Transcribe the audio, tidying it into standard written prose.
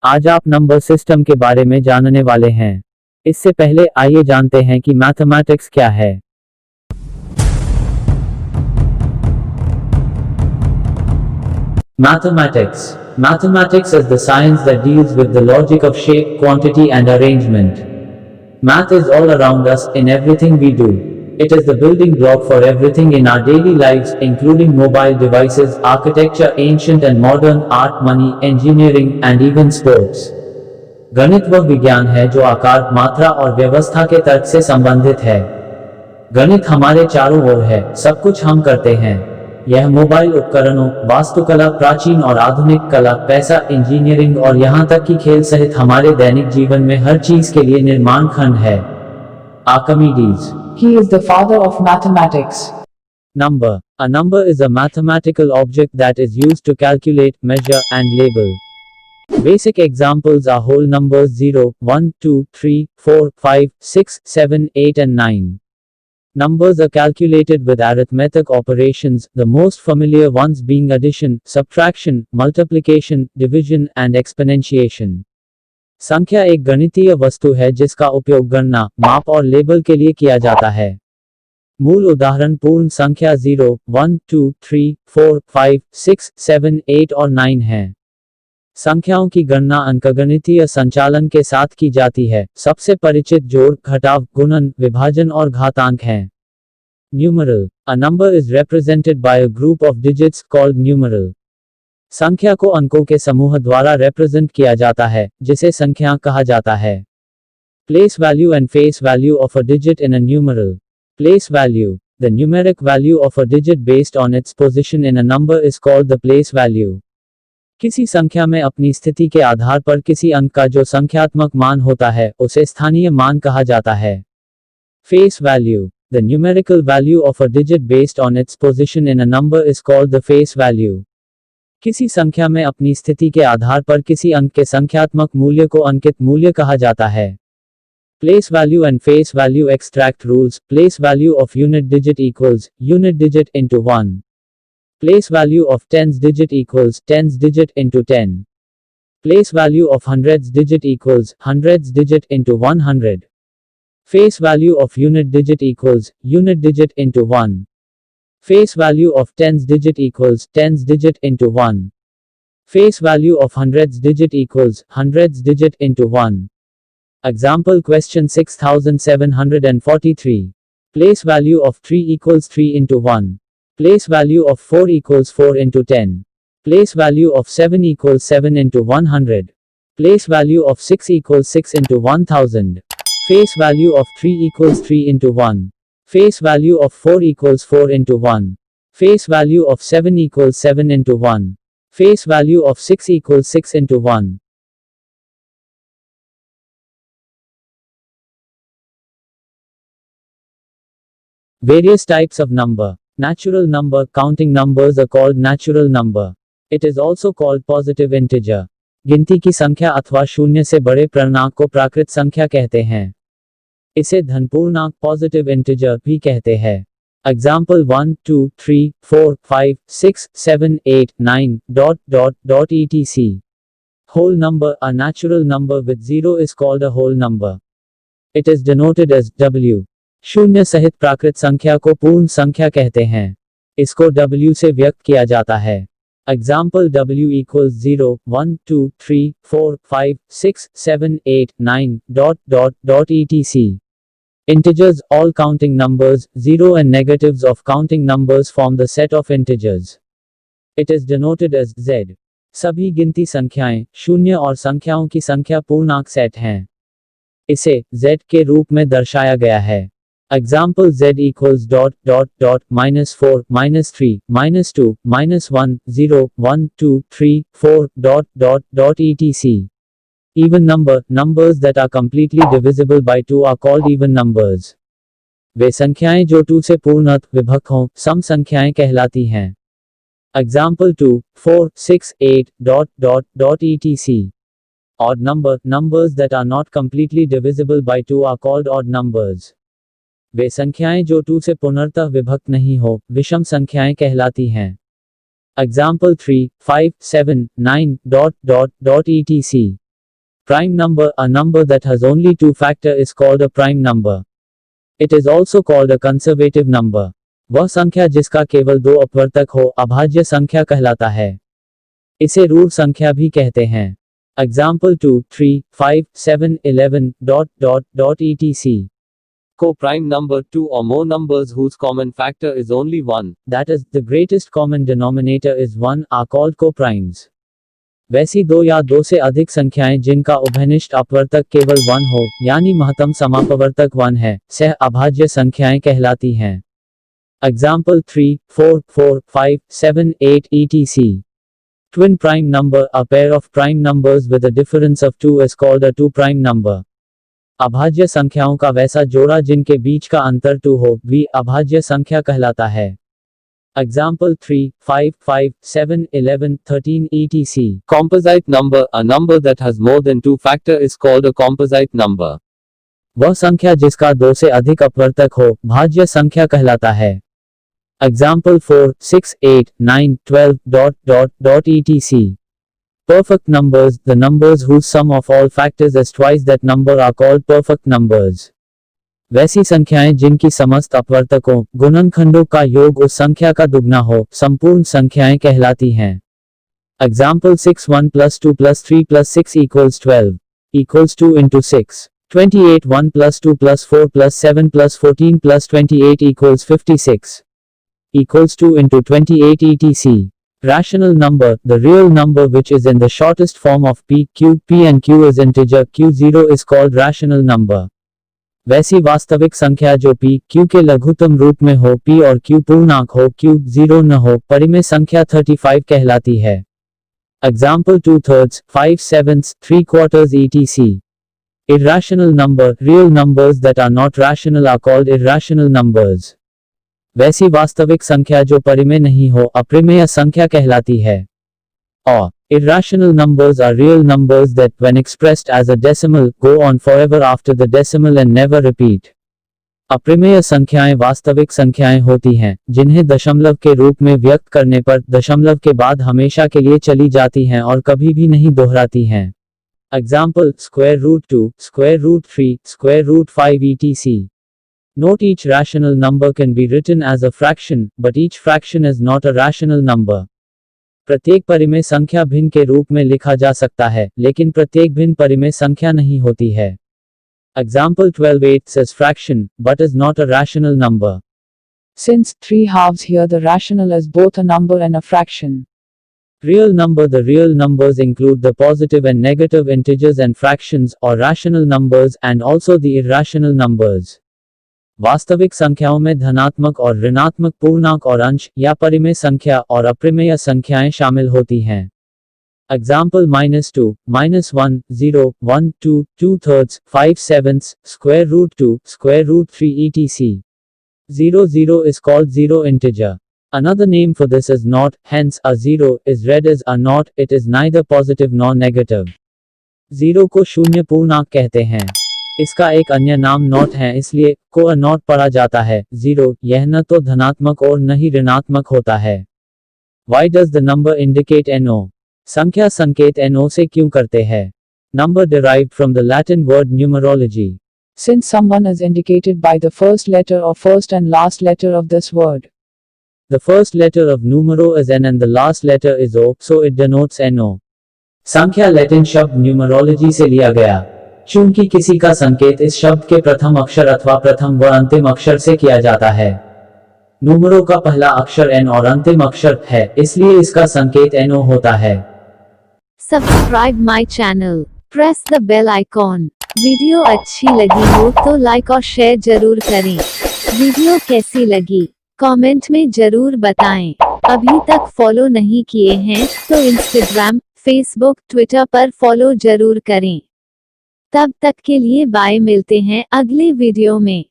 आज आप number system के बारे में जानने वाले हैं। इससे पहले आइए जानते हैं कि मैथमेटिक्स क्या है। Mathematics. Mathematics is the science that deals with the logic of shape, quantity and arrangement. Math is all around us, in everything we do. It is the building block for everything in our daily lives, including mobile devices, architecture, ancient and modern, art, money, engineering, and even sports. गणित वह विज्ञान है जो आकार, मात्रा और व्यवस्था के तर्क से संबंधित है। गणित हमारे चारों ओर है, सब कुछ हम करते हैं। यह मोबाइल उपकरणों, वास्तुकला, प्राचीन और आधुनिक कला, पैसा, इंजीनियरिंग और यहाँ तक कि खेल सहित हमारे दैनिक जीवन में हर चीज के लिए निर्माण खंड है। Archimedes. He is the father of mathematics. Number. A number is a mathematical object that is used to calculate, measure, and label. Basic examples are whole numbers 0, 1, 2, 3, 4, 5, 6, 7, 8 and 9. Numbers are calculated with arithmetic operations, the most familiar ones being addition, subtraction, multiplication, division and exponentiation. संख्या एक गणितीय वस्तु है जिसका उपयोग गणना, माप और लेबल के लिए किया जाता है। मूल उदाहरण पूर्ण संख्या 0, 1, 2, 3, 4, 5, 6, 7, 8 और 9 हैं। संख्याओं की गणना अंकगणितीय संचालन के साथ की जाती है। सबसे परिचित जोड़, घटाव, गुणन, विभाजन और घातांक हैं। Numeral. A number is represented by a group of digits called numeral. संख्या को अंकों के समूह द्वारा रिप्रेजेंट किया जाता है, जिसे संख्या कहा जाता है। Place value and face value of a digit in a numeral. Place value. The numeric value of a digit based on its position in a number is called the place value. किसी संख्या में अपनी स्थिति के आधार पर किसी अंक का जो संख्यात्मक मान होता है, उसे स्थानीय मान कहा जाता है। Face value. The numerical value of a digit based on its position in a number is called the face value. किसी संख्या में अपनी स्थिति के आधार पर किसी अंक के संख्यात्मक मूल्य को अंकित मूल्य कहा जाता है। Place value and face value extract rules. Place value of unit digit equals unit digit into 1. Place value of tens digit equals tens digit into 10. Place value of hundreds digit equals hundreds digit into 100. Face value of unit digit equals unit digit into 1. Face value of tens digit equals tens digit into 1. Face value of hundreds digit equals hundreds digit into 1. Example question 6743. Place value of 3 equals 3 into 1. Place value of 4 equals 4 into 10. Place value of 7 equals 7 into 100. Place value of 6 equals 6 into 1000. Face value of 3 equals 3 into 1. Face value of 4 equals 4 into 1. Face value of 7 equals 7 into 1. Face value of 6 equals 6 into 1. Various types of number. Natural number. Counting numbers are called natural number. It is also called positive integer. गिनती की संख्या अथवा शून्य से बड़े पूर्णांक को प्राकृत संख्या कहते हैं। इसे धनपूर्णांक पॉजिटिव इंटीजर भी कहते हैं। Example 1, 2, 3, 4, 5, 6, 7, 8, 9, etc. Whole number. A natural number with zero is called a whole number. It is denoted as W. शून्य सहित प्राकृत संख्या को पूर्ण संख्या कहते हैं। इसको W से व्यक्त किया जाता है। Example W equals 0, 1, 2, 3, 4, 5, 6, 7, 8, 9, etc. Integers. All counting numbers, zero and negatives of counting numbers form the set of integers. It is denoted as Z. सभी गिनती संख्याएं, शून्य और संख्याओं की संख्या पूर्णांक सेट हैं। इसे Z के रूप में दर्शाया गया है। Example Z equals -4, -3, -2, -1, 0, 1, 2, 3, 4, etc. Even number. Numbers that are completely divisible by 2 are called even numbers. वे संख्याएं जो 2 से पूर्णतः विभक्त हों, सम संख्याएं कहलाती हैं। Example 2, 4, 6, 8, etc. Odd number. Numbers that are not completely divisible by 2 are called odd numbers. वे संख्याएं जो 2 से पूर्णतः विभक्त नहीं हो, विषम संख्याएं कहलाती हैं। Example 3, 5, 7, 9, etc. Prime number, a number that has only two factor is called a prime number. It is also called a conservative number. वह संख्या जिसका केवल दो अपवर्तक हो अभाज्य संख्या कहलाता है। इसे रूढ़ संख्या भी कहते हैं। Example 2, 3, 5, 7, 11, ... etc. Co-prime number, two or more numbers whose common factor is only 1, That is, the greatest common denominator is 1, are called coprimes. वैसी दो या दो से अधिक संख्याएं जिनका उभयनिष्ठ अपवर्तक केवल 1 हो, यानी महत्तम समापवर्तक 1 है, सह अभाज्य संख्याएं कहलाती हैं। Example 3, 4, 4, 5, 7, 8, etc. Twin prime number, a pair of prime numbers with a difference of 2 is called a two-prime number. अभाज्य संख्याओं का वैसा जोड़ा जिनके बीच का अंतर 2 हो, भी अभाज्य संख्या कहलाता है। Example 3, 5, 5, 7, 11, 13, etc. Composite number, a number that has more than two factor is called a composite number. वह संख्या जिसका दो से अधिक अपवर्तक हो, भाज्य संख्या कहलाता है। Example 4, 6, 8, 9, 12, ... etc. Perfect numbers, the numbers whose sum of all factors is twice that number are called perfect numbers. वैसी संख्याएं जिनकी समस्त अपवर्तकों, गुणनखंडों का योग उस संख्या का दुगना हो, संपूर्ण संख्याएं कहलाती हैं। Example 6, 1 plus 2 plus 3 plus 6 equals 12. Equals 2 into 6. 28, 1 plus 2 plus 4 plus 7 plus 14 plus 28 equals 56. Equals 2 into 28 etc. Rational number, the real number which is in the shortest form of p, q, p and q is integer, q0 is called rational number. वैसी वास्तविक संख्या जो p, q के लघुत्तम रूप में हो, p और q पूर्णांक हो, q 0 न हो, परिमेय संख्या 35 कहलाती है। Example 2/3, 5/7, 3/4 etc. Irrational number, real numbers that are not rational are called irrational numbers. वैसी वास्तविक संख्या जो परिमेय नहीं हो, अप्रिमेय संख्या कहलाती है। और irrational numbers are real numbers that, when expressed as a decimal, go on forever after the decimal and never repeat. अप्रिमेय संख्याएं वास्तविक संख्याएं होती हैं, जिन्हें दशमलव के रूप में व्यक्त करने पर दशमलव के बाद हमेशा के लिए चली जाती हैं और कभी भी नहीं दोहराती हैं। Example, √2, √3, √5 etc. Note, each rational number can be written as a fraction, but each fraction is not a rational number. प्रत्येक परिमेय संख्या भिन्न के रूप में लिखा जा सकता है, लेकिन प्रत्येक भिन्न परिमेय संख्या नहीं होती है। Example 12/8 is fraction, but is not a rational number. Since 3 halves here, the rational is both a number and a fraction. Real number, the real numbers include the positive and negative integers and fractions, or rational numbers, and also the irrational numbers. वास्तविक संख्याओं में धनात्मक और ऋणात्मक पूर्णांक और अंश या परिमेय संख्या और अप्रिमेय संख्याएं शामिल होती हैं। Example -2, -1, 0, 1, 2, 2/3, 5/7, √2, √3 etc. 0 is called zero integer. Another name for this is naught, hence a zero is read as a naught, it is neither positive nor negative. 0 को शून्य पूर्णांक कहते हैं। इसका एक अन्य नाम नॉट है, इसलिए को अ नॉट पढ़ा जाता है। 0, यह न तो धनात्मक और न ही ऋणात्मक होता है। Why does the number indicate NO? संख्या संकेत NO से क्यों करते हैं? Number derived from the Latin word numerology. Since someone is indicated by the first letter or first and last letter of this word. The first letter of numero is N and the last letter is O, so it denotes NO. संख्या Latin शब्द numerology से लिया गया। चूंकि किसी का संकेत इस शब्द के प्रथम अक्षर अथवा प्रथम व अंतिम अक्षर से किया जाता है। नूमरो का पहला अक्षर N और अंतिम अक्षर है, इसलिए इसका संकेत NO होता है। Subscribe my channel, press the bell icon. Video अच्छी लगी हो तो लाइक और शेयर जरूर करें। वीडियो कैसी लगी कमेंट में जरूर बताएं। अभी तक फॉलो नहीं किए हैं तो इंस्टाग्राम, फेसबुक, ट्विटर पर फॉलो जरूर करें। तब तक के लिए बाय, मिलते हैं अगले वीडियो में।